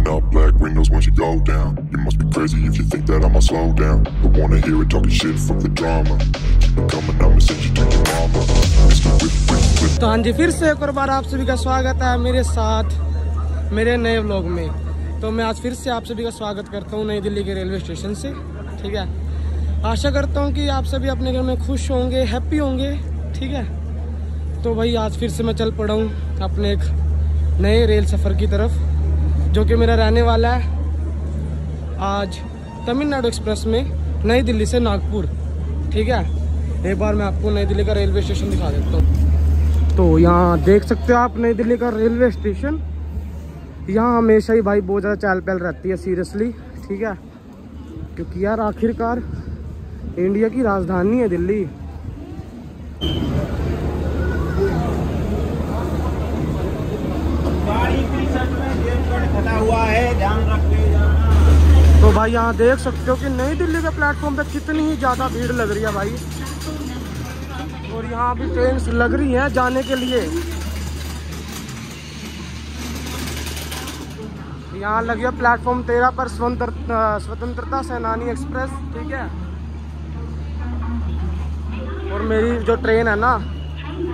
up black windows when she go down. You must be crazy if you think that I'ma slow down. Don't wanna hear it talking shit from the drama. Keep it coming, I'ma send you to your mama. Mr. Whip. तो हाँ जी, फिर से एक और बार आप सभी का स्वागत है मेरे साथ मेरे नए व्लॉग में। तो मैं आज फिर से आप सभी का स्वागत करता हूँ नई दिल्ली के रेलवे स्टेशन से। ठीक है, आशा करता हूँ कि आप सभी अपने घर में खुश होंगे, हैप्पी होंगे। ठीक है, तो भाई आज फिर से मैं चल पड़ा हूँ अपने एक नए रेल सफ़र की तरफ, जो कि मेरा रहने वाला है आज तमिलनाडु एक्सप्रेस में नई दिल्ली से नागपुर। ठीक है, एक बार मैं आपको नई दिल्ली का रेलवे स्टेशन दिखा देता हूँ। तो यहाँ देख सकते हो आप नई दिल्ली का रेलवे स्टेशन। यहाँ हमेशा ही भाई बहुत ज़्यादा चहल पहल रहती है, सीरियसली। ठीक है, क्योंकि यार आखिरकार इंडिया की राजधानी है दिल्ली। हुआ है, ध्यान रखिए। तो भाई यहाँ देख सकते हो कि नई दिल्ली के प्लेटफॉर्म पे कितनी ही ज़्यादा भीड़ लग रही है भाई। और यहाँ भी ट्रेन लग रही है जाने के लिए। यहाँ लगी है प्लेटफॉर्म 13 पर स्वतंत्रता सेनानी एक्सप्रेस। ठीक है, और मेरी जो ट्रेन है ना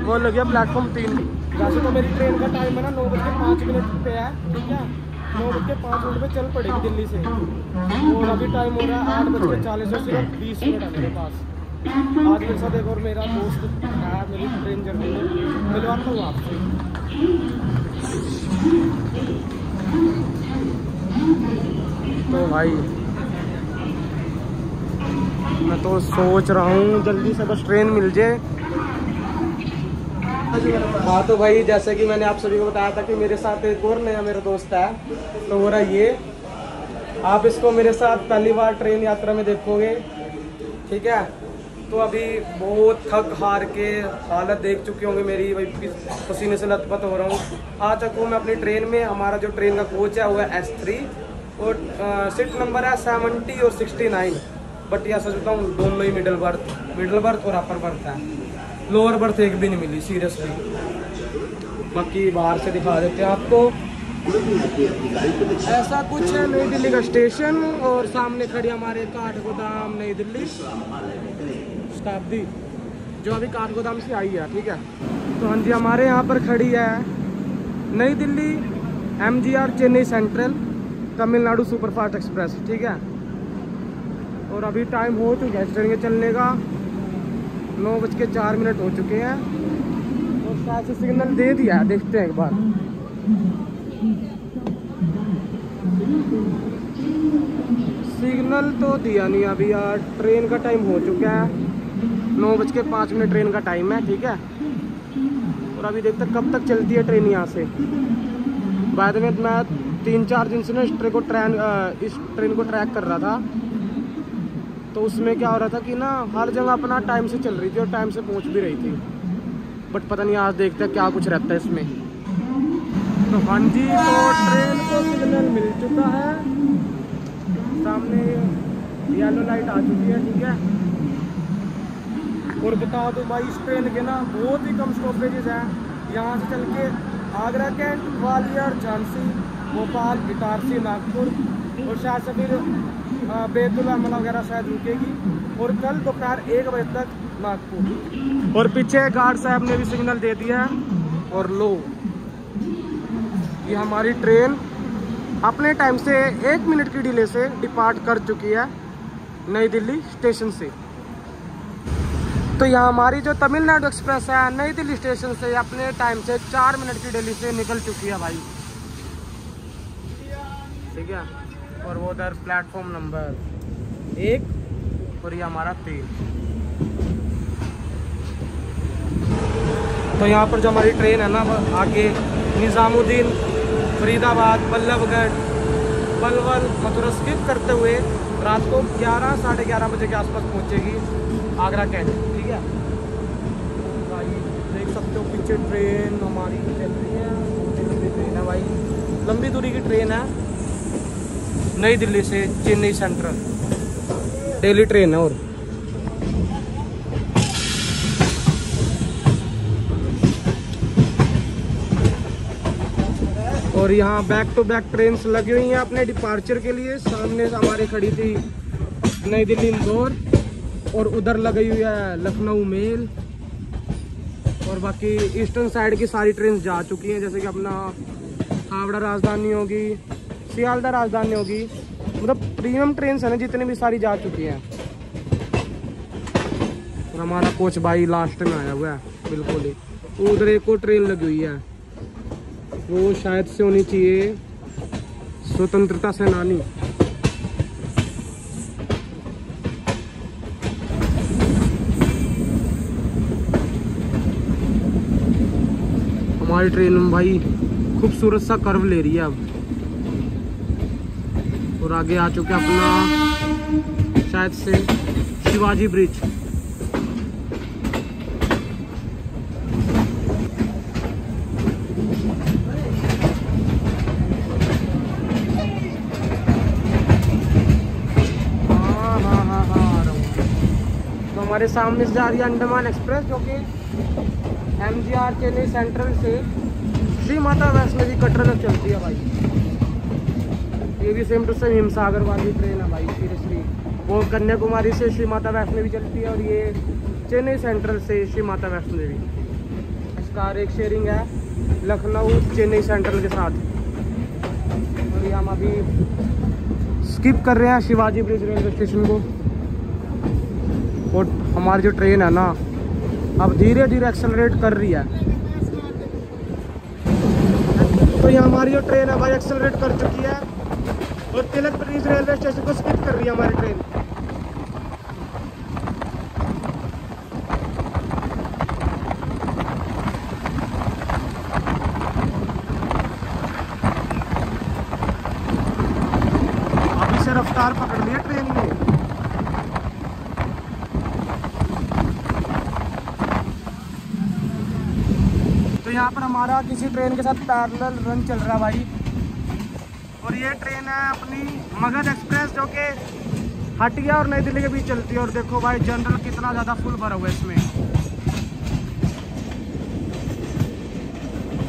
वो लगी है प्लेटफॉर्म 3। वैसे तो मेरी ट्रेन का टाइम है ना 9:05 पे है। ठीक है, 9:05 पे चल पड़ेगी दिल्ली से। और अभी टाइम हो रहा है 8:40 और सिर्फ 20 मिनट है मेरे पास। आज मेरे साथ एक और मेरा दोस्त है मेरी ट्रेन जर्नी में, मिलवाता हूँ आपसे। तो भाई मैं तो सोच रहा हूँ जल्दी से बस ट्रेन मिल जाए। हाँ तो भाई जैसे कि मैंने आप सभी को बताया था कि मेरे साथ एक और नया मेरा दोस्त है, तो वो रहा ये। आप इसको मेरे साथ पहली बार ट्रेन यात्रा में देखोगे। ठीक है, तो अभी बहुत थक हार के हालत देख चुके होंगे मेरी, भाई पसीने से लथपथ हो रहा हूँ। आ चुका हूँ मैं अपनी ट्रेन में। हमारा जो ट्रेन का कोच है वो है S3 और सीट नंबर है 70 और 69। बट यह सच बताऊँ दोनों ही मिडल बर्थ और अपर बर्थ है। लोअर बर्थ एक भी नहीं मिली सीरियसली। बाकी बाहर से दिखा देते हैं आपको। ऐसा कुछ है नई दिल्ली का स्टेशन, और सामने खड़ी हमारे काठगोदाम नई दिल्ली शताब्दी, जो अभी काठगोदाम से आई है। ठीक है, तो हाँ जी हमारे यहाँ पर खड़ी है नई Delhi MGR Chennai central Tamil Nadu superfast express. ठीक है, और अभी टाइम हो चुका है ट्रेन के चलने का, 9:04 हो चुके हैं। और शायद से सिग्नल दे दिया है, देखते हैं एक बार। सिग्नल तो दिया नहीं अभी यार। ट्रेन का टाइम हो चुका है, 9:05 ट्रेन का टाइम है। ठीक है, और अभी देखते कब तक चलती है ट्रेन यहाँ से। बाद में मैं 3-4 दिन से ना इस ट्रेन को ट्रैक कर रहा था, तो उसमें क्या हो रहा था कि ना हर जगह अपना टाइम से चल रही थी और टाइम से पहुंच भी रही थी। बट पता नहीं आज देखते हैं क्या कुछ रहता है इसमें। तो हाँ जी, तो ट्रेन को सिग्नल मिल चुका है, सामने येलो लाइट आ चुकी है। ठीक है, और बता दो भाई इस ट्रेन के ना बहुत ही कम स्टॉपेजेस हैं। यहाँ से चल के आगरा कैंट, ग्वालियर, झांसी, भोपाल, इटारसी, नागपुर, और शायद से फिर बैतूल अमला वगैरह शायद रुकेगी। और कल दोपहर 1 बजे तक नागपुर। और पीछे गार्ड साहब ने भी सिग्नल दे दिया है। और लो, ये हमारी ट्रेन अपने टाइम से 1 मिनट की डिले से डिपार्ट कर चुकी है नई दिल्ली स्टेशन से। तो यहाँ हमारी जो तमिलनाडु एक्सप्रेस है नई दिल्ली स्टेशन से अपने टाइम से 4 मिनट की डिले से निकल चुकी है भाई। ठीक है, और वो उधर प्लेटफॉर्म नंबर 1 और ये हमारा 3। तो यहाँ पर जो हमारी ट्रेन है ना आगे निज़ामुद्दीन, फरीदाबाद, बल्लभगढ़, पलवल, मथुरा स्किप करते हुए रात को 11 साढ़े 11 बजे के आसपास पहुँचेगी आगरा कैंट। ठीक है भाई, देख सकते हो पीछे ट्रेन हमारी चल रही है। लंबी ट्रेन है भाई, लंबी दूरी की ट्रेन है नई दिल्ली से चेन्नई सेंट्रल, डेली ट्रेन है। और यहाँ बैक टू बैक ट्रेन लगी हुई हैं अपने डिपार्चर के लिए। सामने हमारे खड़ी थी नई दिल्ली इंदौर और उधर लगी हुई है लखनऊ मेल। और बाकी ईस्टर्न साइड की सारी ट्रेन जा चुकी हैं, जैसे कि अपना हावड़ा राजधानी होगी, सियालदह राजधानी होगी, मतलब प्रीमियम ट्रेन है ना जितनी भी सारी जा चुकी हैं। और हमारा कोच भाई लास्ट में आया हुआ है बिल्कुल ही। उधर एक और ट्रेन लगी हुई है, वो शायद से होनी चाहिए स्वतंत्रता सेनानी। हमारी ट्रेन भाई खूबसूरत सा कर्व ले रही है अब। और आगे आ चुके अपना शायद से शिवाजी ब्रिज। हमारे सामने से जा रही है अंडमान एक्सप्रेस, जो कि MGR चेन्नई सेंट्रल से श्री माता वैष्णो देवी कटरा तक चलती है भाई। ये भी सेम टू सेम हिमसागर वाली ट्रेन है भाई, सीरियसली। वो कन्याकुमारी से श्री माता वैष्णो देवी चलती है और ये चेन्नई सेंट्रल से श्री माता वैष्णो देवी। इसका एक शेयरिंग है लखनऊ चेन्नई सेंट्रल के साथ। और ये हम अभी स्किप कर रहे हैं शिवाजी ब्रिज रेलवे स्टेशन को। और हमारी जो ट्रेन है ना अब धीरे धीरे एक्सेलरेट कर रही है। तो ये हमारी जो ट्रेन है भाई एक्सेलरेट कर चुकी है और तिलक ब्रिज रेलवे स्टेशन को स्किप कर रही है हमारी ट्रेन। अभी से रफ्तार पकड़ लिया ट्रेन ने। यहाँ पर हमारा किसी ट्रेन के साथ पैरेलल रन चल रहा है भाई। और ये ट्रेन है अपनी मगध एक्सप्रेस, जो कि हटिया और नई दिल्ली के बीच चलती है। और देखो भाई जनरल कितना ज़्यादा फुल भरा हुआ है इसमें।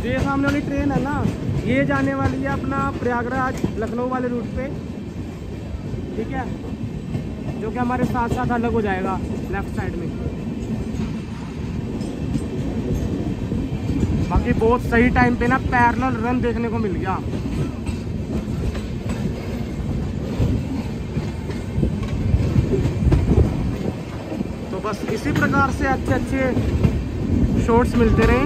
ये सामने वाली ट्रेन है ना, ये जाने वाली है अपना प्रयागराज लखनऊ वाले रूट पे, ठीक है, जो कि हमारे साथ साथ अलग हो जाएगा लेफ्ट साइड में। बाकी बहुत सही टाइम पे ना पैरेलल रन देखने को मिल गया। तो बस इसी प्रकार से अच्छे अच्छे शॉट्स मिलते रहे।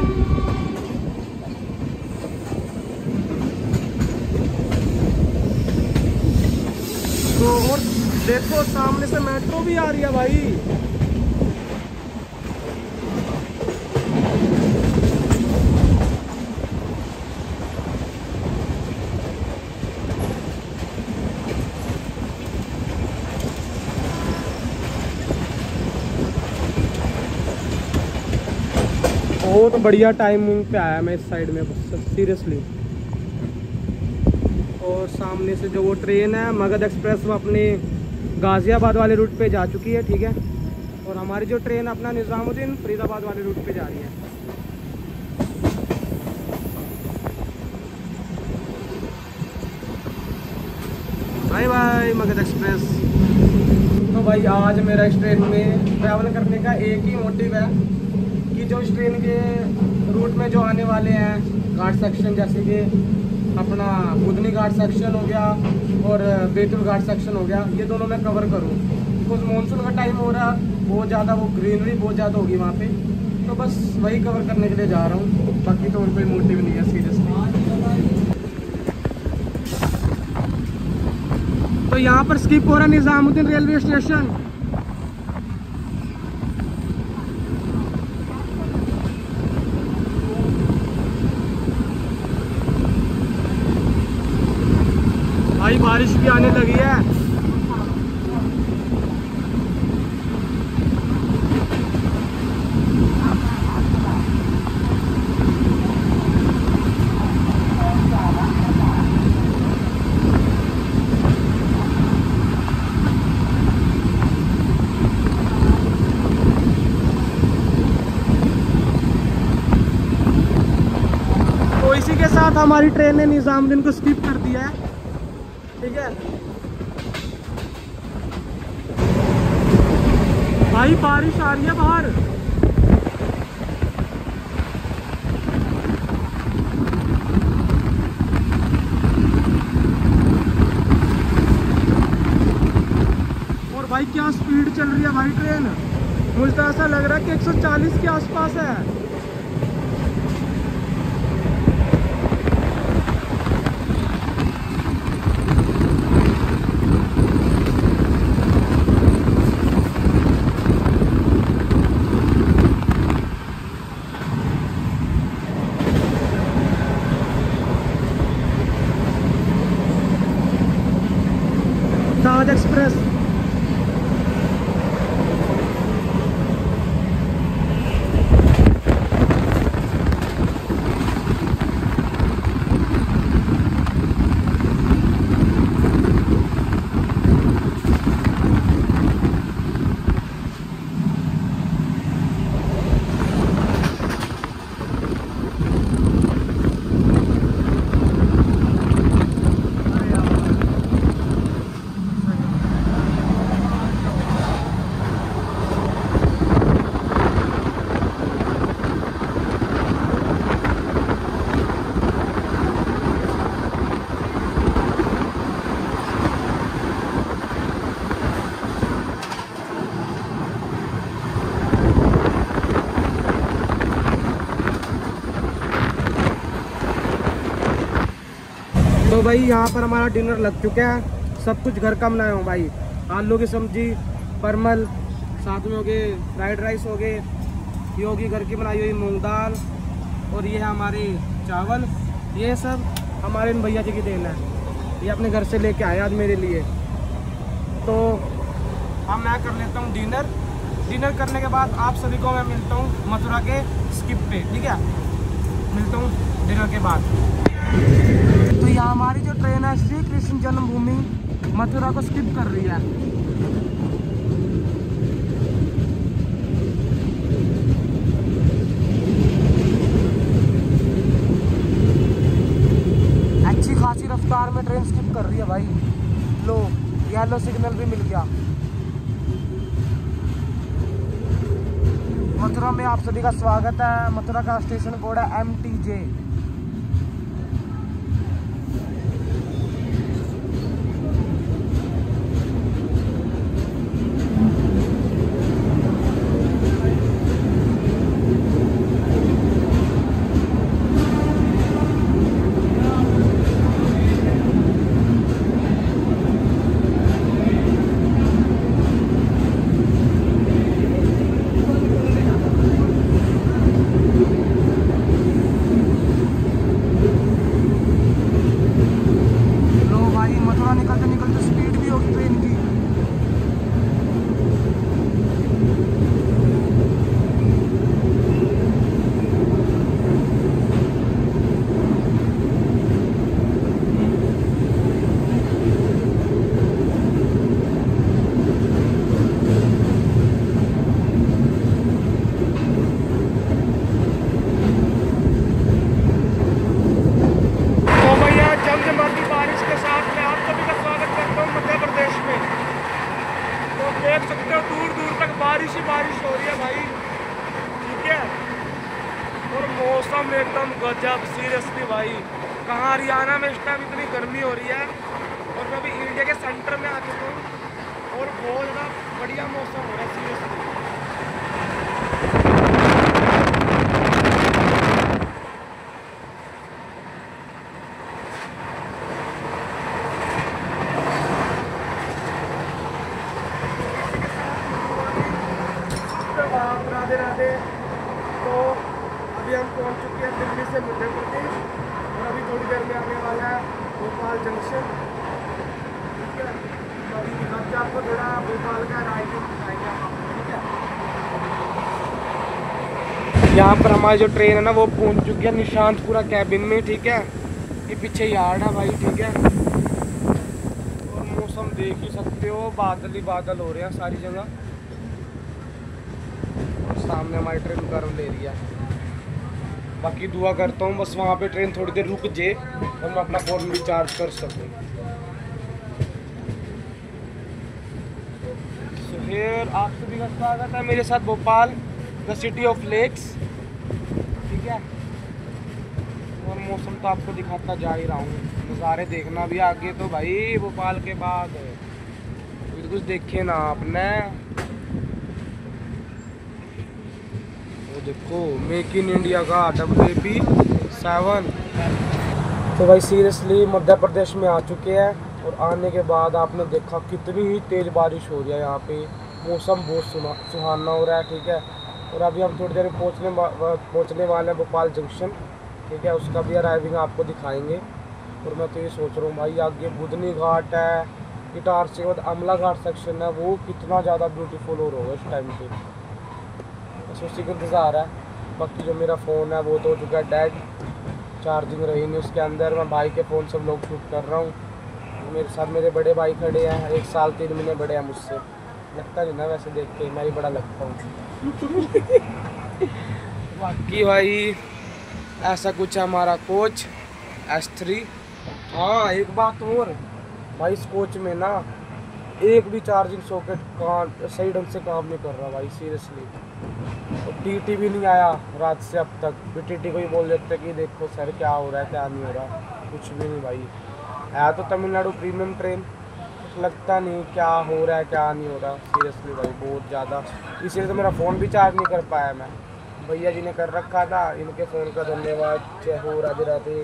तो और देखो सामने से मेट्रो भी आ रही है भाई। बहुत बढ़िया टाइमिंग पे आया मैं इस साइड में सीरियसली। और सामने से जो वो ट्रेन है मगध एक्सप्रेस वो अपने गाज़ियाबाद वाले रूट पे जा चुकी है, ठीक है। और हमारी जो ट्रेन अपना निज़ामुद्दीन फरीदाबाद वाले रूट पे जा रही है। Bye bye Magadh Express. तो भाई आज मेरा इस ट्रेन में ट्रैवल करने का एक ही मोटिव है कि जो इस ट्रेन के रूट में जो आने वाले हैं घाट सेक्शन, जैसे कि अपना बुधनी घाट सेक्शन हो गया और बैतूल घाट सेक्शन हो गया, ये दोनों मैं कवर करूँ। बिकॉज मानसून का टाइम हो रहा है, बहुत ज़्यादा वो ग्रीनरी बहुत ज़्यादा होगी वहाँ पे, तो बस वही कवर करने के लिए जा रहा हूँ। बाकी तो और कोई मोटिव नहीं है सीरियसली। तो यहाँ पर स्किप हो रहा है निज़ामुद्दीन रेलवे स्टेशन। भाई बारिश भी आने लगी है। तो इसी के साथ हमारी हमारी ट्रेन ने निजामुद्दीन को स्किप कर दिया है, ठीक है भाई। बारिश आ रही है बाहर, और भाई क्या स्पीड चल रही है भाई ट्रेन। मुझे तो ऐसा लग रहा है कि 140 के आसपास है। ताज एक्सप्रेस तो भाई यहाँ पर हमारा डिनर लग चुका है। सब कुछ घर का बनाया हूँ भाई। आलू की सब्जी, परमल, साथ में हो गए फ्राइड राइस हो गए, ये होगी घर की बनाई हुई मूंग दाल, और ये है हमारे चावल। ये सब हमारे इन भैया जी की देन है, ये अपने घर से लेके आए आज मेरे लिए। तो अब मैं कर लेता हूँ डिनर। डिनर करने के बाद आप सभी को मैं मिलता हूँ मथुरा के स्किप पे, ठीक है। मिलता हूँ डिनर के बाद। तो यहाँ हमारी जो ट्रेन है श्री कृष्ण जन्मभूमि मथुरा को स्किप कर रही है। अच्छी खासी रफ्तार में ट्रेन स्किप कर रही है भाई। लो येलो सिग्नल भी मिल गया। मथुरा में आप सभी का स्वागत है। मथुरा का स्टेशन कोड है MTJ। बारिश ही बारिश हो रही है भाई, ठीक है। और मौसम एकदम गजब, सीरियसली भाई। कहाँ हरियाणा में इस टाइम इतनी गर्मी हो रही है, और मैं अभी इंडिया के सेंटर में आ चुका हूँ और बहुत ज़्यादा बढ़िया मौसम हो रहा है सीरियसली। राधे राधे। तो अभी हम पहुंच चुके हैं दिल्ली से मध्य प्रदेश, और अभी थोड़ी देर में आने वाला है भोपाल जंक्शन, ठीक है। तो अभी दिखाते आपको थोड़ा भोपाल का राइड दिखाएंगे आपको, ठीक है। यहाँ पर हमारी जो ट्रेन है ना वो पहुंच चुकी है निशांतपुरा कैबिन में, ठीक है। ये पीछे यार्ड है भाई, ठीक है। और मौसम देख ही सकते हो, बादल ही बादल हो रहे हैं सारी जगह। सामने हमारी ट्रेन गर्म ले रही है। बाकी दुआ करता हूँ बस वहाँ पे ट्रेन थोड़ी देर रुक जाए और मैं अपना फ़ोन भी चार्ज कर सकूँ। तो फिर आप सभी का स्वागत है मेरे साथ Bhopal, the city of lakes, ठीक है। और मौसम तो आपको दिखाता जा ही रहा हूँ, नज़ारे देखना भी आगे तो भाई भोपाल के बाद कुछ देखे ना आपने। वो देखो मेक इन इंडिया का WP7। तो भाई सीरियसली मध्य प्रदेश में आ चुके हैं और आने के बाद आपने देखा कितनी ही तेज़ बारिश हो रही है यहाँ पे, मौसम बहुत सुहाना हो रहा है, ठीक है। और अभी हम थोड़ी देर में पहुँचने वाले हैं भोपाल जंक्शन, ठीक है। उसका भी अराइविंग आपको दिखाएंगे। और मैं तो ये सोच रहा हूँ भाई आगे बुधनी घाट है, इटारसी के बाद अमला घाट सेक्शन है, वो कितना ज़्यादा ब्यूटीफुल हो रहा होगा इस टाइम पे, बस उसी का इंतज़ार है। बाकी जो मेरा फ़ोन है वो तो हो चुका है डेड, चार्जिंग रही नहीं उसके अंदर। मैं भाई के फ़ोन से व्लॉग शूट कर रहा हूँ। मेरे साथ मेरे बड़े भाई खड़े हैं, 1 साल 3 महीने बड़े हैं मुझसे, लगता नहीं ना वैसे देख के, मैं ही बड़ा लगता हूँ। बाकी भाई ऐसा कुछ है हमारा कोच S3। हाँ एक बात और भाई, इस कोच में ना एक भी चार्जिंग सॉकेट सही ढंग से काम नहीं कर रहा भाई, सीरियसली। और TT भी नहीं आया रात से अब तक। TT को ही बोल देते कि देखो सर क्या हो रहा है क्या नहीं हो रहा, कुछ भी नहीं भाई। है तो तमिलनाडु प्रीमियम ट्रेन, लगता नहीं क्या हो रहा है क्या नहीं हो रहा, सीरियसली भाई बहुत ज़्यादा। इसीलिए तो मेरा फ़ोन भी चार्ज नहीं कर पाया मैं, भैया जी ने कर रखा था, इनके फ़ोन का धन्यवाद। जय हो राधे राधे।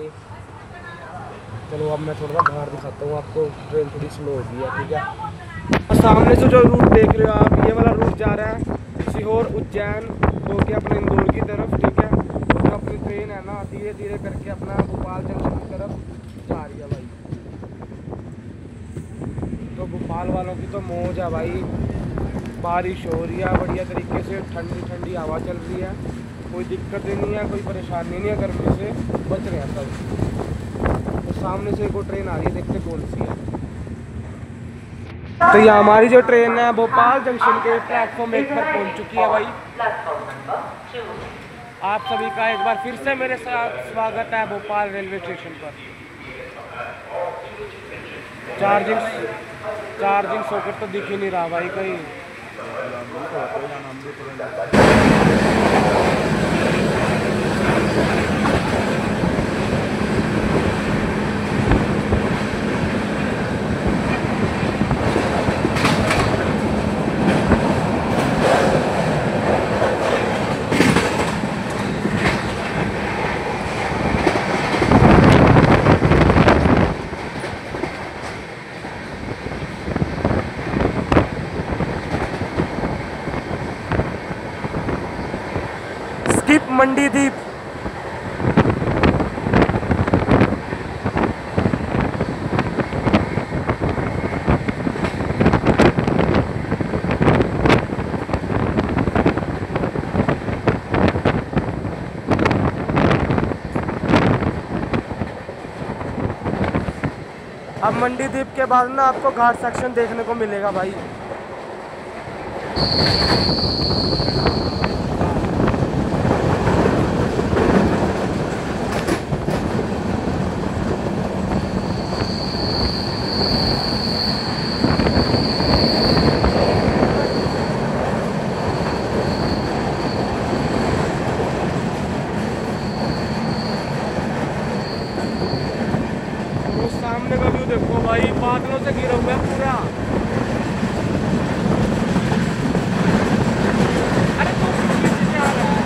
चलो अब मैं थोड़ा सा बाहर दिखाता हूँ आपको, ट्रेन थोड़ी स्लो हो गई है, ठीक है। और सामने से जो रूट देख रहे हो आप, ये वाला रूट जा रहा है सीहोर उज्जैन होके अपने इंदौर की तरफ, ठीक है। और जो अपनी ट्रेन है ना धीरे धीरे करके अपना भोपाल जंक्शन की तरफ जा रही है भाई। तो भोपाल वालों की तो मौज है भाई, बारिश हो रही है बढ़िया तरीके से, ठंडी ठंडी हवा चल रही है, कोई दिक्कत नहीं है, कोई परेशानी नहीं है, गर्मी से बच रहे हैं सब। तो सामने से एक और ट्रेन आ रही है, देखते कौन सी है। तो ये हमारी जो ट्रेन है भोपाल जंक्शन के प्लेटफॉर्म 1 पर पहुंच चुकी है भाई। आप सभी का एक बार फिर से मेरे साथ स्वागत है भोपाल रेलवे स्टेशन पर। चार्जिंग सॉकेट तो दिख ही नहीं रहा भाई कहीं। स्किप मंडी द्वीप। अब मंडी द्वीप के बाद ना आपको घाट सेक्शन देखने को मिलेगा भाई। सामने का व्यू देखो भाई, बादलों से घिरा हुआ है पूरा। अरे तो पीछे आ रहा है।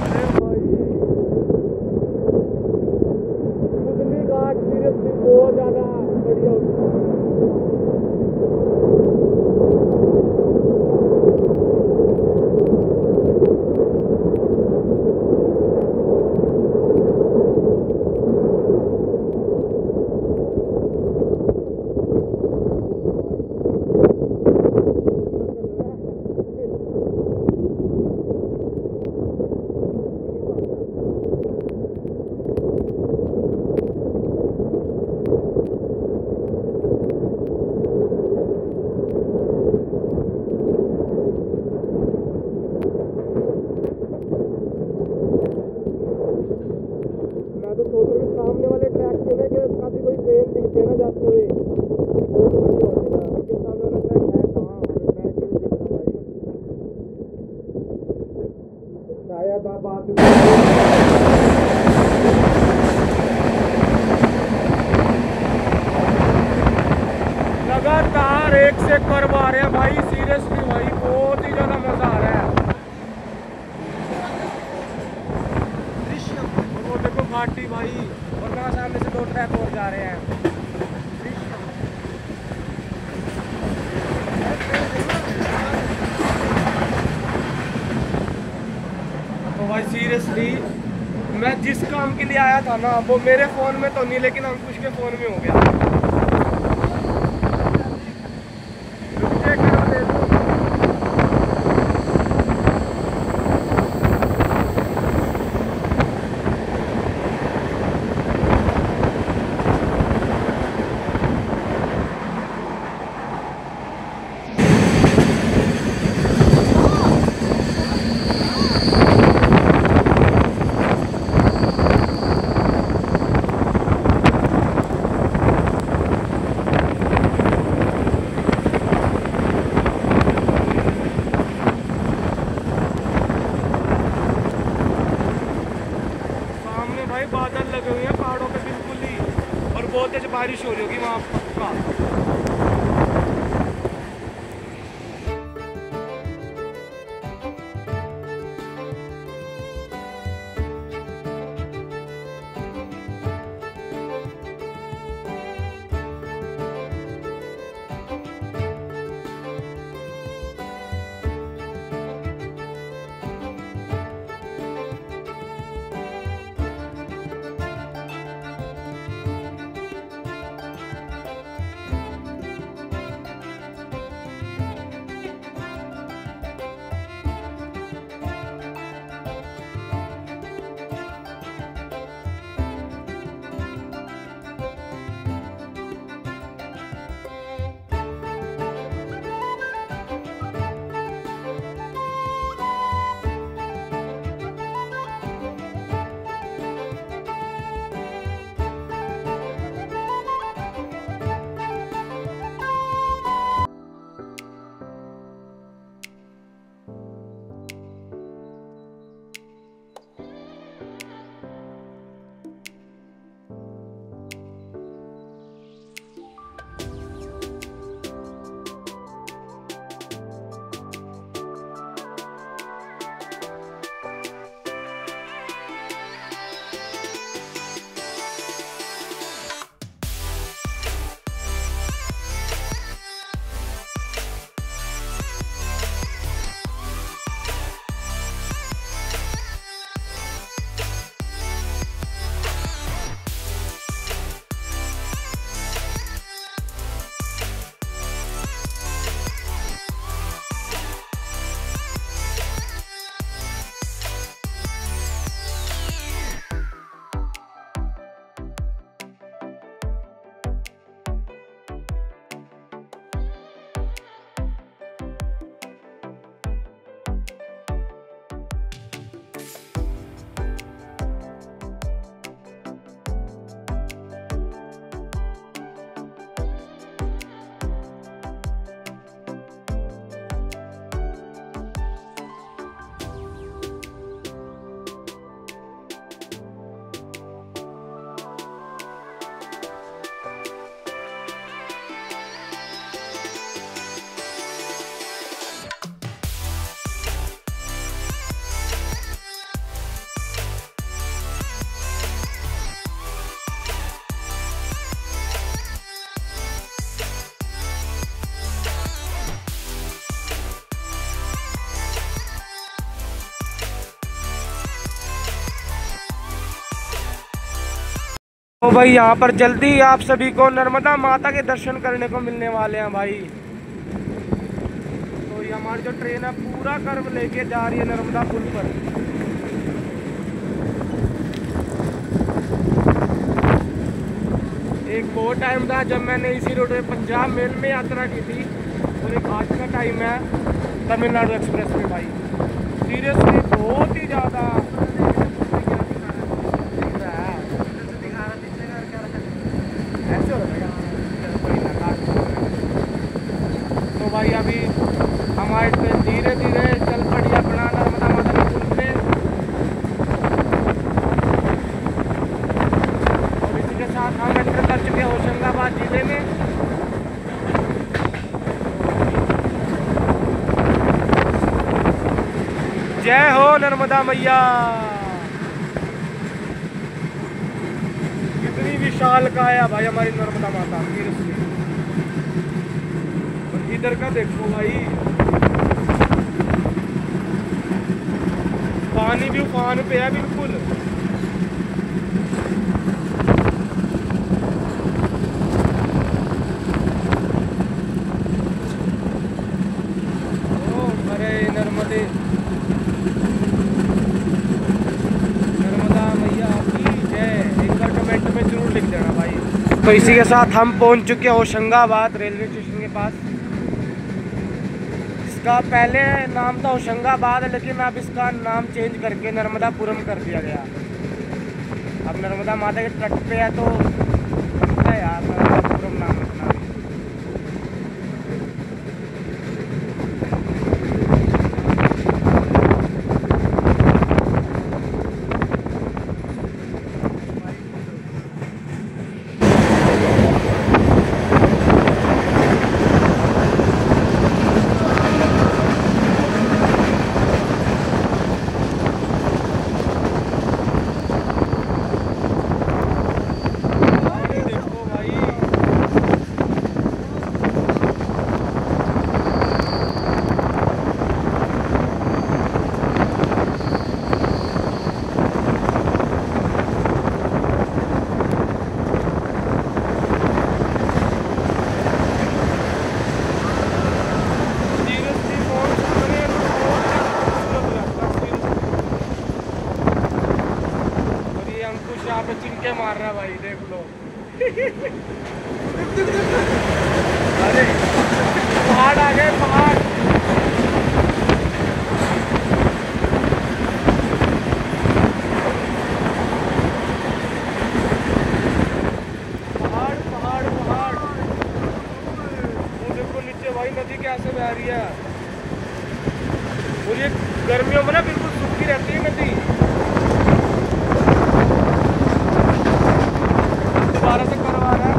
अरे भाई बुधनी घाट सीरियसली बहुत ज़्यादा बढ़िया होती है। मैं तो सोच रहा हूँ सामने वाले ट्रैक पे ना कि काफी कोई ट्रेन दिखते हैं ना जाते हुए, बहुत बढ़िया हो जाएगा। लेकिन सामने वाला ट्रैक है कहाँ, हमें ट्रैक ही नहीं दिख रहा भाई। शायद आप बात लगातार एक से कर्व आ रहे हैं भाई, सीरियसली भाई बहुत ही ज्यादा मजा आ रहा है। वो देखो घाटी भाई, और वहाँ सामने से 2 ट्रैक और जा रहे हैं। तो भाई सीरियसली मैं जिस काम के लिए आया था ना, वो मेरे फ़ोन में तो नहीं लेकिन अंकुश के फ़ोन में हो गया। बादल लगे हुए हैं पहाड़ों पे बिल्कुल ही, और बहुत तेज बारिश हो रही होगी वहाँ पक्का। तो भाई यहाँ पर जल्दी आप सभी को नर्मदा माता के दर्शन करने को मिलने वाले हैं भाई। तो ये हमारी जो ट्रेन है पूरा कर्व लेके जा रही है नर्मदा पुल पर। एक वो टाइम था जब मैंने इसी रोड पे पंजाब मेल में यात्रा की थी, और एक आज का टाइम है तमिलनाडु एक्सप्रेस में भाई। सीरियसली बहुत ही ज़्यादा जय हो नर्मदा मैया। कितनी विशाल का है भाई हमारी नर्मदा माता। और इधर का देखो भाई, पानी भी उफान पे है बिल्कुल। ओ अरे नर्मदा मैया की जय। एक बार कमेंट में जरूर लिख देना भाई। तो इसी के साथ हम पहुंच चुके हैं होशंगाबाद रेलवे स्टेशन के पास। इसका पहले नाम था होशंगाबाद, लेकिन अब इसका नाम चेंज करके नर्मदापुरम कर दिया गया। अब नर्मदा माता के तट पे है तो बनता है यार नर्मदापुरम नाम रखना। चिमके मार रहा भाई, देख लो। अरे पहाड़ आ गए, पहाड़। पहाड़ पहाड़ पहाड़। वो देखो नीचे भाई नदी कैसे बह रही है। और ये गर्मियों में ना बिल्कुल सूखी रहती है नदी। दोबारा से करवा रहा है।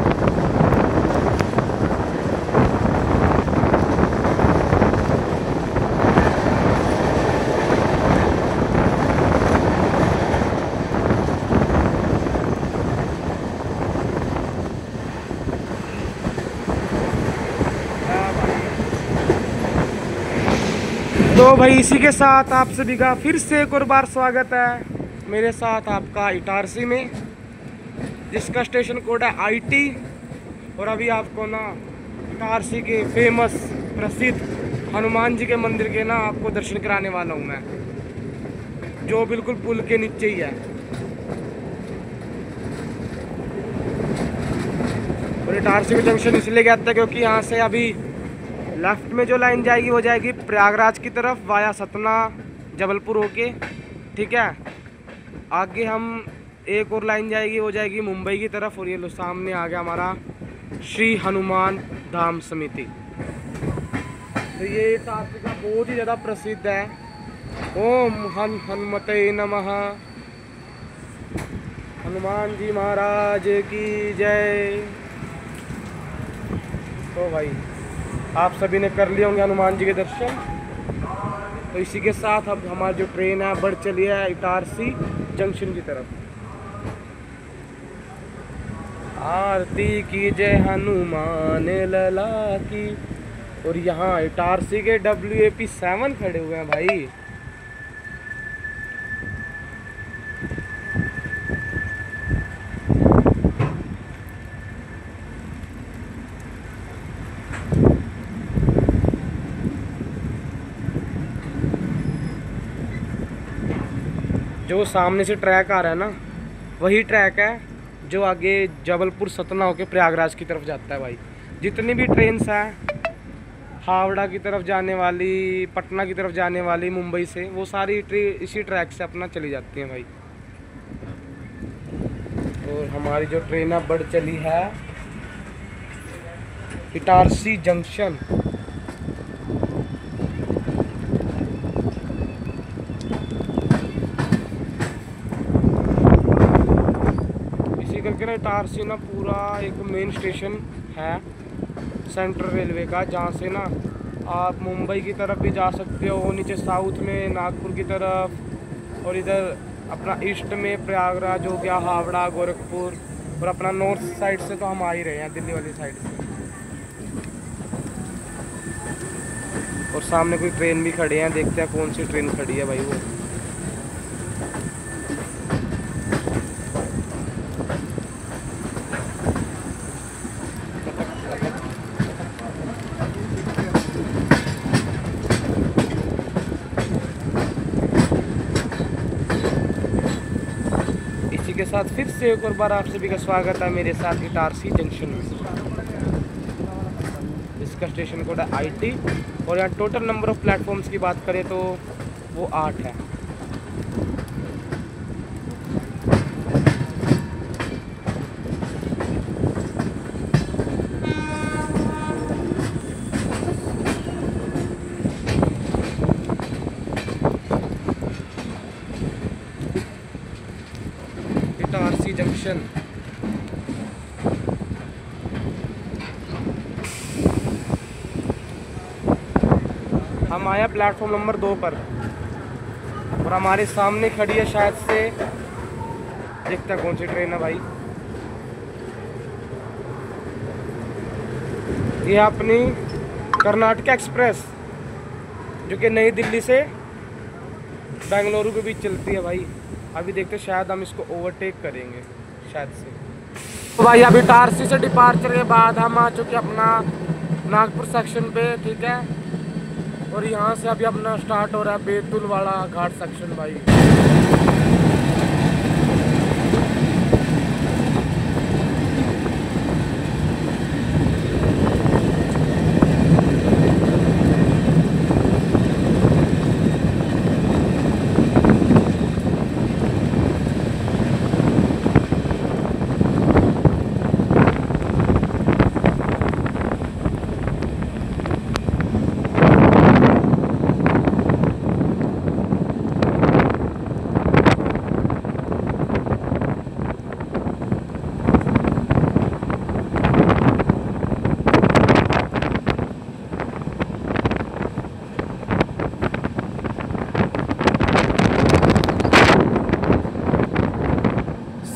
तो भाई इसी के साथ आप सभी का फिर से एक और बार स्वागत है मेरे साथ आपका इटारसी में, जिसका स्टेशन कोड है IT। और अभी आपको ना इटारसी के फेमस प्रसिद्ध हनुमान जी के मंदिर के ना आपको दर्शन कराने वाला हूँ मैं, जो बिल्कुल पुल के नीचे ही है। और इटारसी में जंक्शन इसलिए कहते हैं क्योंकि यहाँ से अभी लेफ्ट में जो लाइन जाएगी वो जाएगी प्रयागराज की तरफ वाया सतना जबलपुर होके, ठीक है। आगे हम एक और लाइन जाएगी, वो जाएगी मुंबई की तरफ। और ये लो सामने आ गया हमारा श्री हनुमान धाम समिति। तो ये इटारसी का बहुत ही ज़्यादा प्रसिद्ध है। ओम हनुमते नमः। हनुमान जी महाराज की जय। तो भाई आप सभी ने कर लिए होंगे हनुमान जी के दर्शन। तो इसी के साथ अब हमारी जो ट्रेन है बढ़ चली है इटारसी जंक्शन की तरफ। आरती की जय हनुमान लला की। और यहाँ इटारसी के WAP 7 खड़े हुए हैं भाई। जो सामने से ट्रैक आ रहा है ना, वही ट्रैक है जो आगे जबलपुर सतना होके प्रयागराज की तरफ जाता है भाई। जितनी भी ट्रेन्स हैं हावड़ा की तरफ जाने वाली, पटना की तरफ जाने वाली मुंबई से, वो सारी इसी ट्रैक से अपना चली जाती हैं भाई। और हमारी जो ट्रेन अब बढ़ चली है इटारसी जंक्शन। करके ना इटारसी ना पूरा एक मेन स्टेशन है सेंट्रल रेलवे का, जहाँ से ना आप मुंबई की तरफ भी जा सकते हो, नीचे साउथ में नागपुर की तरफ, और इधर अपना ईस्ट में प्रयागराज हो गया, हावड़ा, गोरखपुर, और अपना नॉर्थ साइड से तो हम आ ही रहे हैं, दिल्ली वाली साइड से। और सामने कोई ट्रेन भी खड़े हैं, देखते हैं कौन सी ट्रेन खड़ी है भाई वो। इसी के साथ फिर से एक और बार आप सभी का स्वागत है मेरे साथ इटारसी जंक्शन में। इसका स्टेशन कोड है IT, और यहाँ टोटल नंबर ऑफ प्लेटफॉर्म्स की बात करें तो वो 8 है। इटारसी जंक्शन। हम आया प्लेटफॉर्म नंबर 2 पर, और हमारे सामने खड़ी है शायद से, देखते हैं कौन सी ट्रेन है भाई। ये अपनी कर्नाटक एक्सप्रेस, जो कि नई दिल्ली से बेंगलुरु के बीच चलती है भाई। अभी देखते हैं, शायद हम इसको ओवरटेक करेंगे शायद से। तो भाई अभी इटारसी से डिपार्चर के बाद हम आ चुके अपना नागपुर सेक्शन पे, ठीक है। और यहाँ से अभी अपना स्टार्ट हो रहा है बैतूल वाला घाट सेक्शन भाई।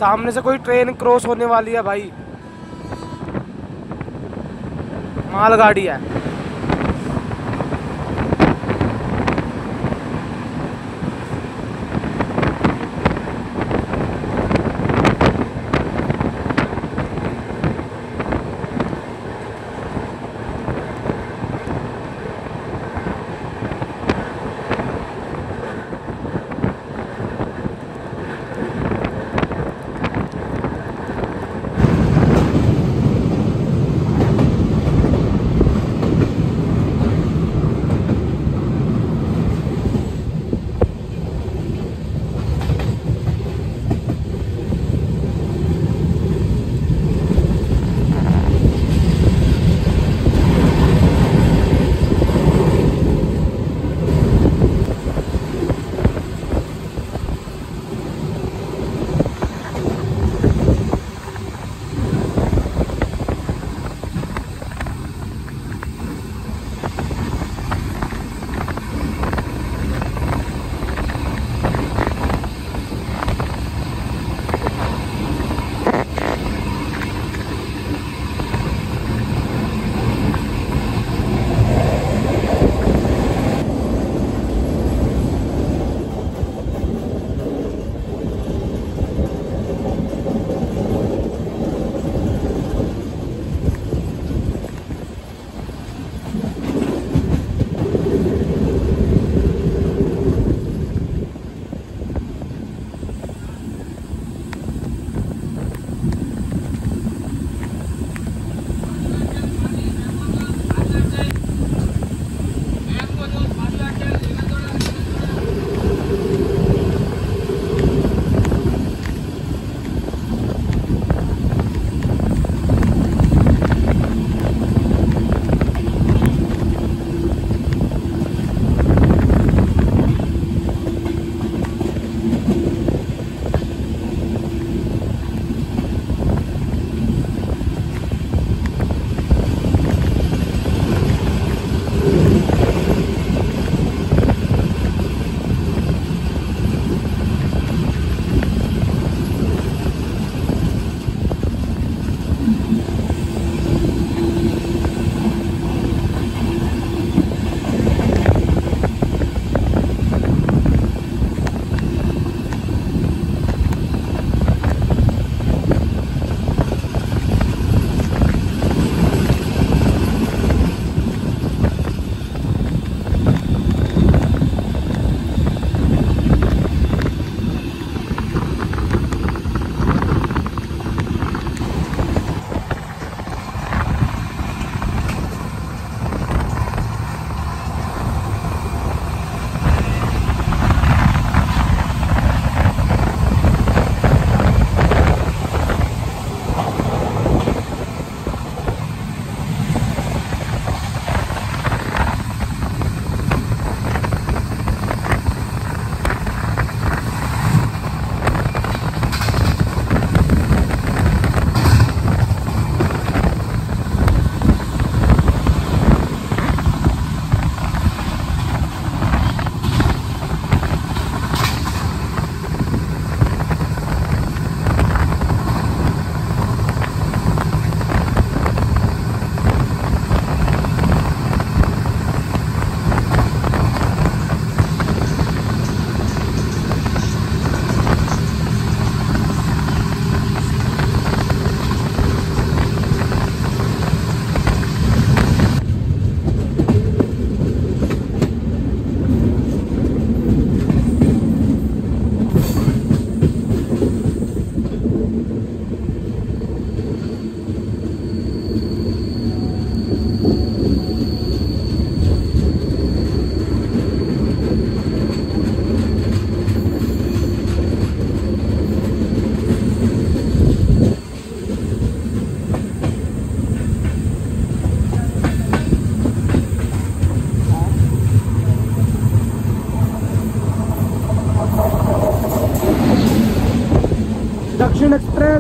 सामने से कोई ट्रेन क्रॉस होने वाली है भाई, मालगाड़ी है।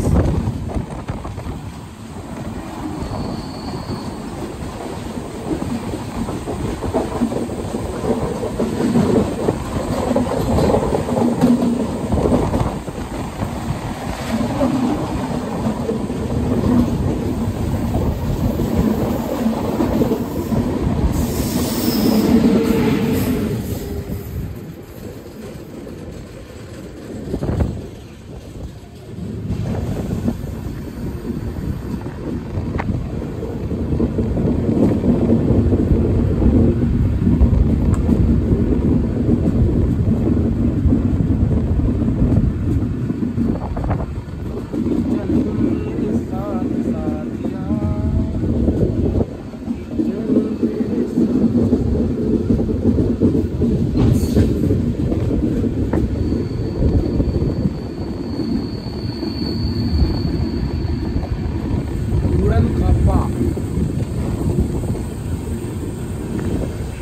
बस।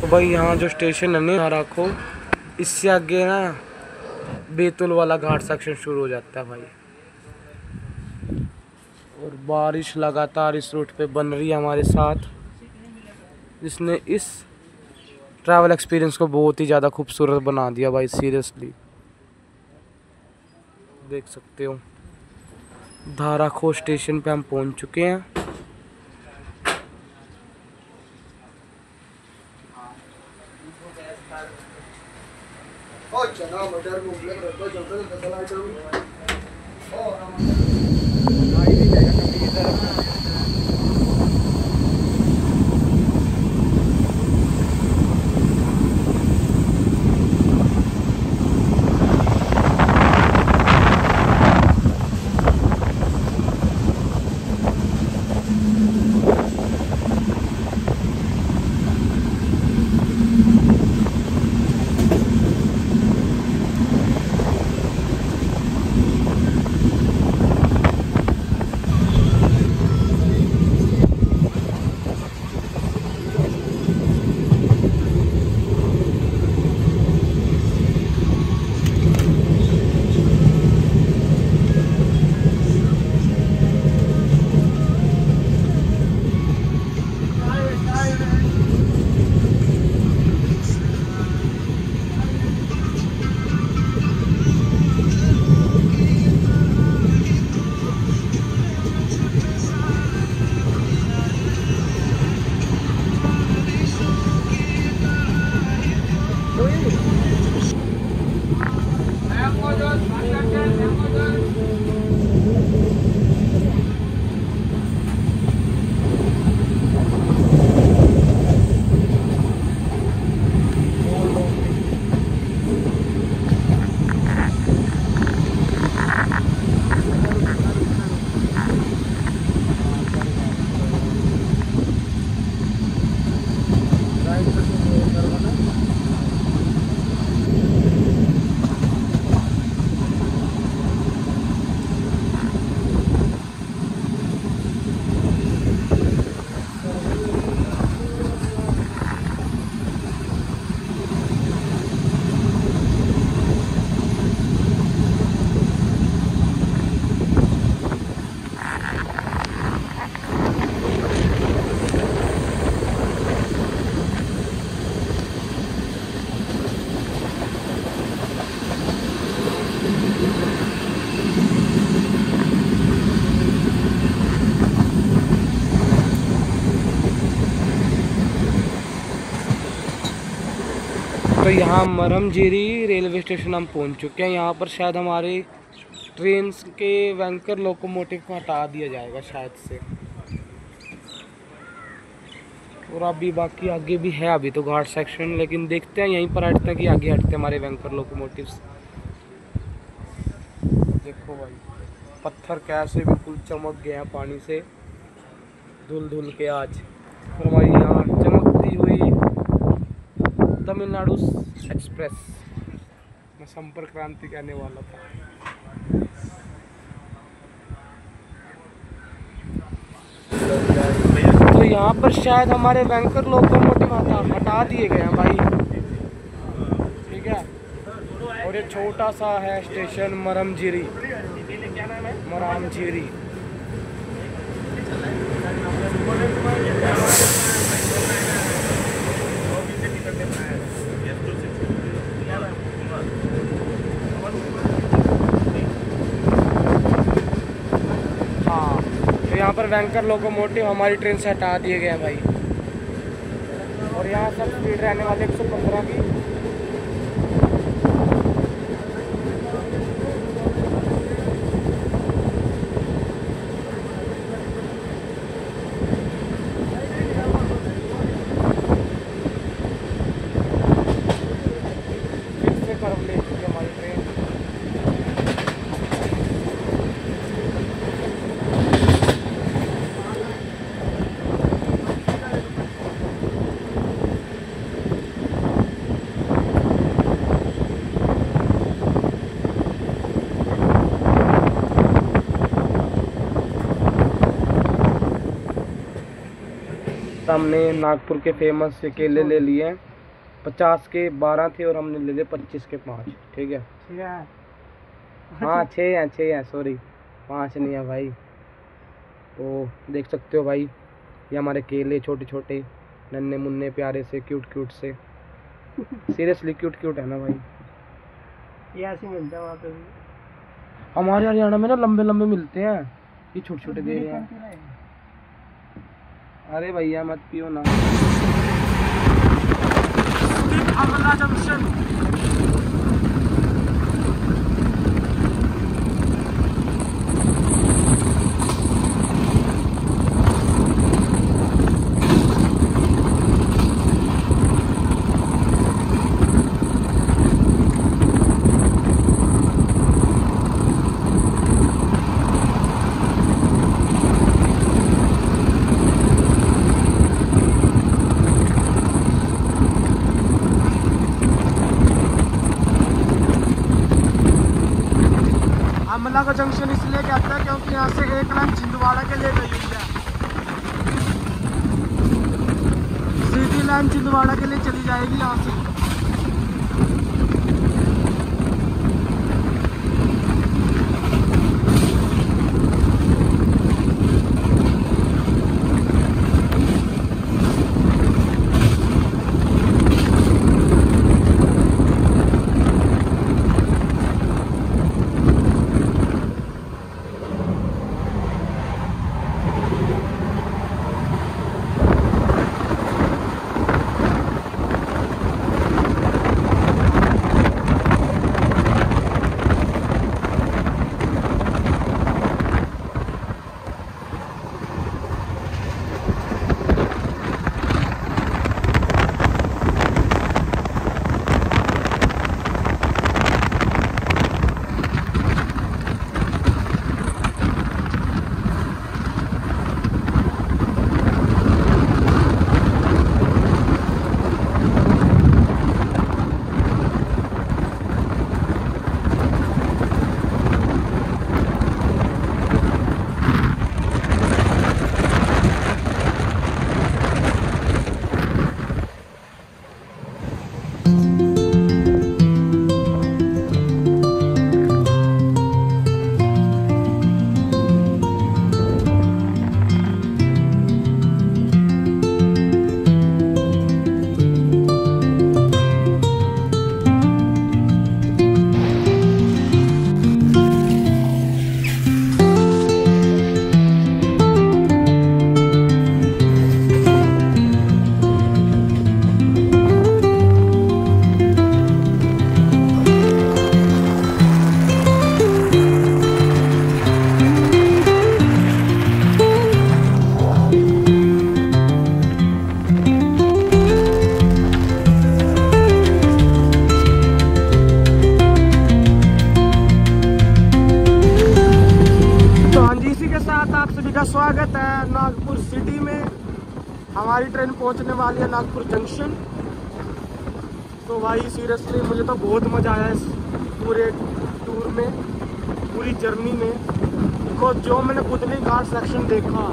भाई यहाँ जो स्टेशन है ना रखो, इससे आगे ना बैतूल वाला घाट सेक्शन शुरू हो जाता है भाई। और बारिश लगातार इस रूट पे बन रही है हमारे साथ, जिसने इस ट्रैवल एक्सपीरियंस को बहुत ही ज़्यादा खूबसूरत बना दिया भाई। सीरियसली देख सकते हो धाराखो स्टेशन पे हम पहुंच चुके हैं। तो यहाँ मरमझीरी रेलवे स्टेशन हम पहुँच चुके हैं। यहाँ पर शायद हमारे ट्रेन के वैंकर लोकोमोटिव को हटा दिया जाएगा शायद से। और अभी बाकी आगे भी है अभी तो घाट सेक्शन, लेकिन देखते हैं यहीं पर हटते हैं कि आगे हटते हैं हमारे वैंकर लोकोमोटिव्स। देखो भाई पत्थर कैसे बिल्कुल चमक गया पानी से धुल धुल के आज। और हमारी यहाँ चमकती हुई तमिलनाडु एक्सप्रेस, मैं संपर्क क्रांति कहने वाला था। तो यहाँ पर शायद हमारे वैंकर लोकोमोटिव हटा दिए गए हैं भाई, ठीक है। और ये छोटा सा है स्टेशन मरमझीरी। रामझीरी। हाँ, तो यहाँ पर वैंकर लोकोमोटिव हमारी ट्रेन से हटा दिए गए हैं भाई। और यहाँ सब स्पीड रहने वाले 115 की। फिर से कर्व ले चुकी है हमारी ट्रेन। हमने नागपुर के फेमस से केले ले लिए हैं। 50 के 12 थे और हमने ले लिए 25 के 5। ठीक है, हाँ 6 हैं, सॉरी 5 नहीं है भाई। तो देख सकते हो भाई, ये हमारे केले छोटे छोटे नन्हे मुन्ने प्यारे से क्यूट से। सीरियसली क्यूट है ना भाई। ये ऐसे मिलता है वहाँ पे भी। हमारे हरियाणा में ना लंबे लंबे मिलते हैं, ये छोटे छोटे दे रहे हैं। अरे भैया मत पियो ना। अमला जंक्शन। अमला का जंक्शन इसलिए कहता है क्योंकि यहाँ से एक लाइन छिंदवाड़ा के लिए गई हुई है। सीधी लाइन छिंदवाड़ा के लिए चली जाएगी यहाँ से। स्वागत है नागपुर सिटी में। हमारी ट्रेन पहुंचने वाली है नागपुर जंक्शन। तो भाई सीरियसली मुझे तो बहुत मज़ा आया इस पूरे टूर में, पूरी जर्नी में। बिकॉज जो मैंने बुदनी घाट सेक्शन देखा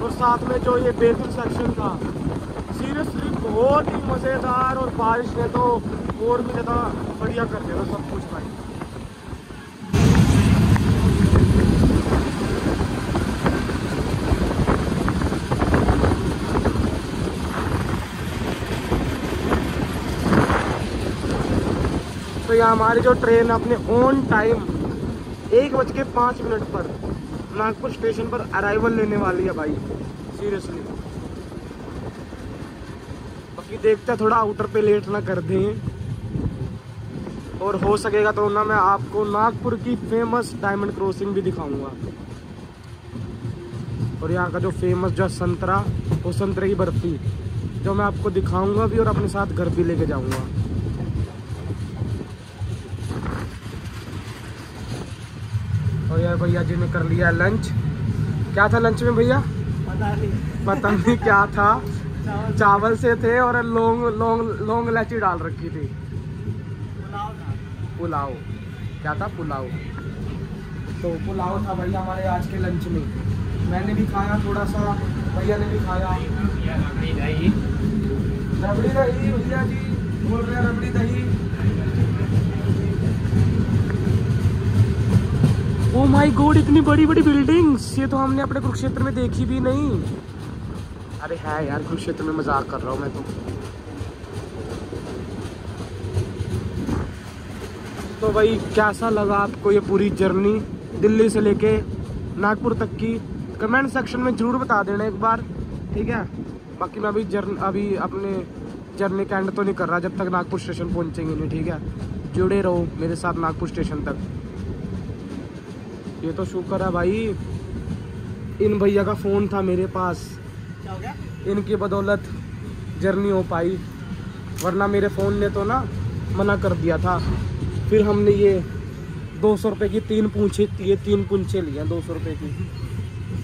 और साथ में जो ये बैतूल सेक्शन था, सीरियसली बहुत ही मज़ेदार। और बारिश ने तो और भी ज़्यादा बढ़िया कर दिया सब कुछ भाई। भैया हमारी जो ट्रेन अपने ऑन टाइम 1:05 पर नागपुर स्टेशन पर अराइवल लेने वाली है भाई, सीरियसली। बाकी देखते हैं थोड़ा आउटर पे लेट ना कर दें, और हो सकेगा तो ना मैं आपको नागपुर की फेमस डायमंड क्रॉसिंग भी दिखाऊंगा, और यहाँ का जो फेमस जो संतरा, वो संतरे की बर्फी जो मैं आपको दिखाऊंगा भी और अपने साथ घर भी लेके जाऊंगा। और यार भैया जी ने कर लिया लंच। क्या था लंच में भैया? पता नहीं क्या था। चावल से थे और लौंग इलायची डाल रखी थी। पुलाव क्या था? पुलाव। तो पुलाव था भैया हमारे आज के लंच में। मैंने भी खाया थोड़ा सा, भैया ने भी खाया। रबड़ी दही भैया जी बोल रहे हैं, रबड़ी दही। ओ माय गॉड, इतनी बड़ी बड़ी बिल्डिंग्स, ये तो हमने अपने कुरुक्षेत्र में देखी भी नहीं। अरे है यार, कुरुक्षेत्र में मजाक कर रहा हूँ मैं तो भाई कैसा लगा आपको ये पूरी जर्नी दिल्ली से लेके नागपुर तक की? कमेंट सेक्शन में जरूर बता देना एक बार, ठीक है। बाकी मैं अभी अपने जर्नी का एंड तो नहीं कर रहा जब तक नागपुर स्टेशन पहुंचेंगे नहीं, ठीक है। जुड़े रहो मेरे साथ नागपुर स्टेशन तक। ये तो शुक्र है भाई इन भैया का फ़ोन था मेरे पास, इनकी बदौलत जर्नी हो पाई, वरना मेरे फ़ोन ने तो ना मना कर दिया था। फिर हमने ये 200 रुपये की 3 पूंछे लिए, 200 रुपये की।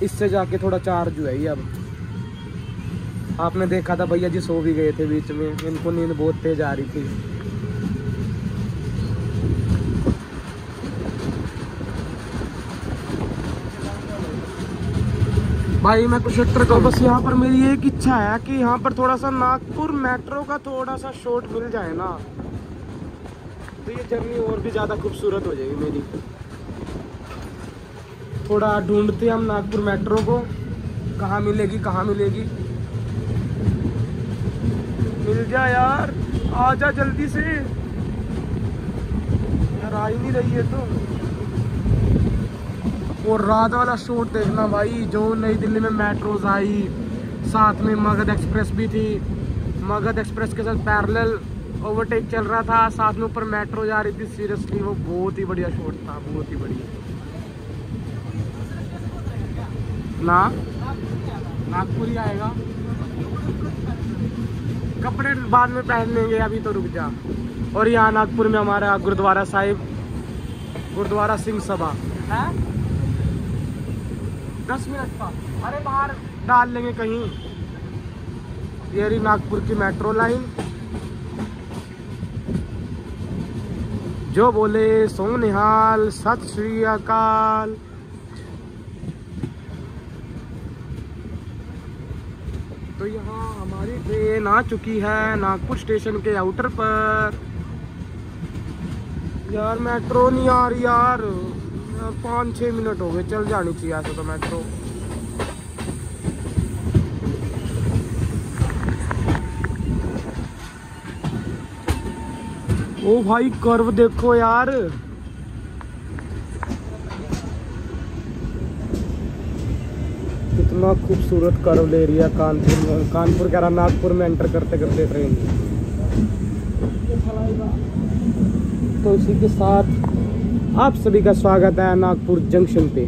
इससे जाके थोड़ा चार्ज हुआ है अब। आपने देखा था भैया जी सो भी गए थे बीच में, इनको नींद बहुत तेज आ रही थी। भाई मैं कुरुक्षेत्र को बस यहाँ पर मेरी एक इच्छा है कि यहाँ पर थोड़ा सा नागपुर मेट्रो का थोड़ा सा शॉट मिल जाए ना, तो ये जर्नी और भी ज़्यादा खूबसूरत हो जाएगी मेरी। थोड़ा ढूंढते हम नागपुर मेट्रो को, कहाँ मिलेगी कहाँ मिलेगी। मिल जा यार, आजा जल्दी से यार, आ ही नहीं रही है तो। और रात वाला शॉट देखना भाई, जो नई दिल्ली में मेट्रोज आई, साथ में मगध एक्सप्रेस भी थी। मगध एक्सप्रेस के साथ पैरेलल ओवरटेक चल रहा था, साथ में ऊपर मेट्रो जा रही थी। सीरियसली वो बहुत ही बढ़िया शॉट था, बहुत ही बढ़िया। ना नागपुर ही आएगा, कपड़े बाद में पहन लेंगे, अभी तो रुक जा। और यहाँ नागपुर में हमारा गुरुद्वारा साहिब, गुरुद्वारा सिंह सभा है। 10 मिनट का, अरे बाहर डाल लेंगे कहीं। ये रही नागपुर की मेट्रो लाइन, जो बोले सो निहाल, सत श्री अकाल। तो यहाँ हमारी ट्रेन आ चुकी है नागपुर स्टेशन के आउटर पर। यार मेट्रो नहीं आ रही यार, 5-6 मिनट हो गए, चल जानी चाहिए ऐसा तो मेट्रो। ओ भाई कर्व देखो यार, कितना खूबसूरत कर्व ले रही है कानपुर कह रहा नागपुर में एंटर करते करते ट्रेन। तो इसी के साथ आप सभी का स्वागत है नागपुर जंक्शन पे।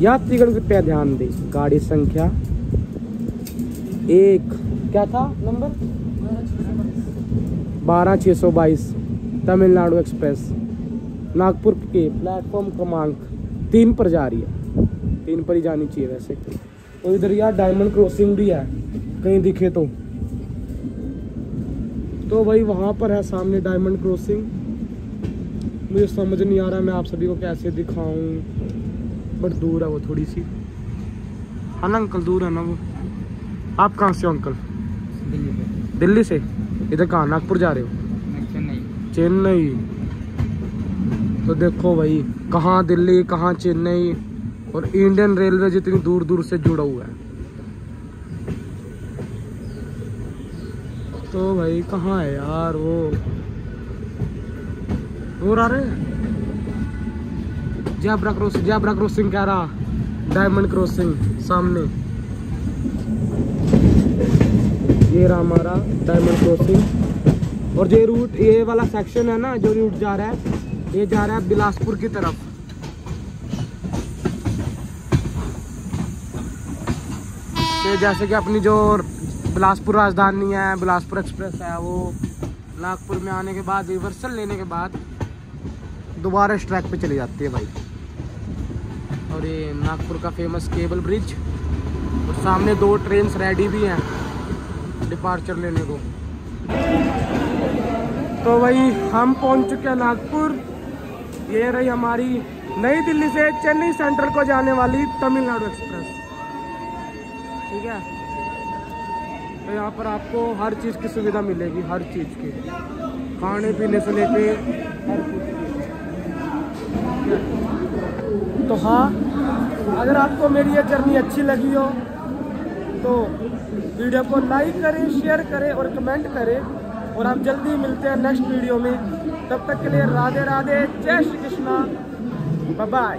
यात्रीगण कृपया ध्यान दें, गाड़ी संख्या 1 क्या था नंबर 12622 तमिलनाडु एक्सप्रेस नागपुर के प्लेटफॉर्म क्रमांक 3 पर जा रही है। 3 पर ही जानी चाहिए वैसे। और इधर यार डायमंड क्रॉसिंग भी है, कहीं दिखे तो भाई वहाँ पर है सामने डायमंड क्रॉसिंग। मुझे समझ नहीं आ रहा मैं आप सभी को कैसे दिखाऊं, बट दूर है वो थोड़ी सी, है ना अंकल? दूर है ना वो। आप कहाँ से हो अंकल? दिल्ली से। इधर कहाँ, नागपुर जा रहे हो? चेन्नई। तो देखो भाई, कहाँ दिल्ली कहाँ चेन्नई, और इंडियन रेलवे जितनी दूर दूर से जुड़ा हुआ है। तो भाई कहाँ है यार वो और आ रहे हैं। ज़ेब्रा क्रॉसिंग कह रहा, डायमंड क्रॉसिंग सामने। ये रहा हमारा डायमंड क्रॉसिंग। और ये रूट, ये वाला सेक्शन है ना, जो रूट जा रहा है, ये जा रहा है बिलासपुर की तरफ। ये जैसे कि अपनी जो बिलासपुर राजधानी है, बिलासपुर एक्सप्रेस है, वो नागपुर में आने के बाद रिवर्सल लेने के बाद दोबारा इस ट्रैक पे चली जाती है भाई। और ये नागपुर का फेमस केबल ब्रिज, और सामने 2 ट्रेन्स रेडी भी हैं डिपार्चर लेने को। तो भाई हम पहुंच चुके हैं नागपुर। ये रही हमारी नई दिल्ली से चेन्नई सेंट्रल को जाने वाली तमिलनाडु एक्सप्रेस। ठीक है, तो यहाँ पर आपको हर चीज़ की सुविधा मिलेगी, हर चीज़ की, खाने पीने से लेके हर चीज़ की। तो हाँ, अगर आपको मेरी ये जर्नी अच्छी लगी हो तो वीडियो को लाइक करें, शेयर करें और कमेंट करें। और आप जल्दी मिलते हैं नेक्स्ट वीडियो में। तब तक के लिए राधे राधे, जय श्री कृष्णा, बाय बाय।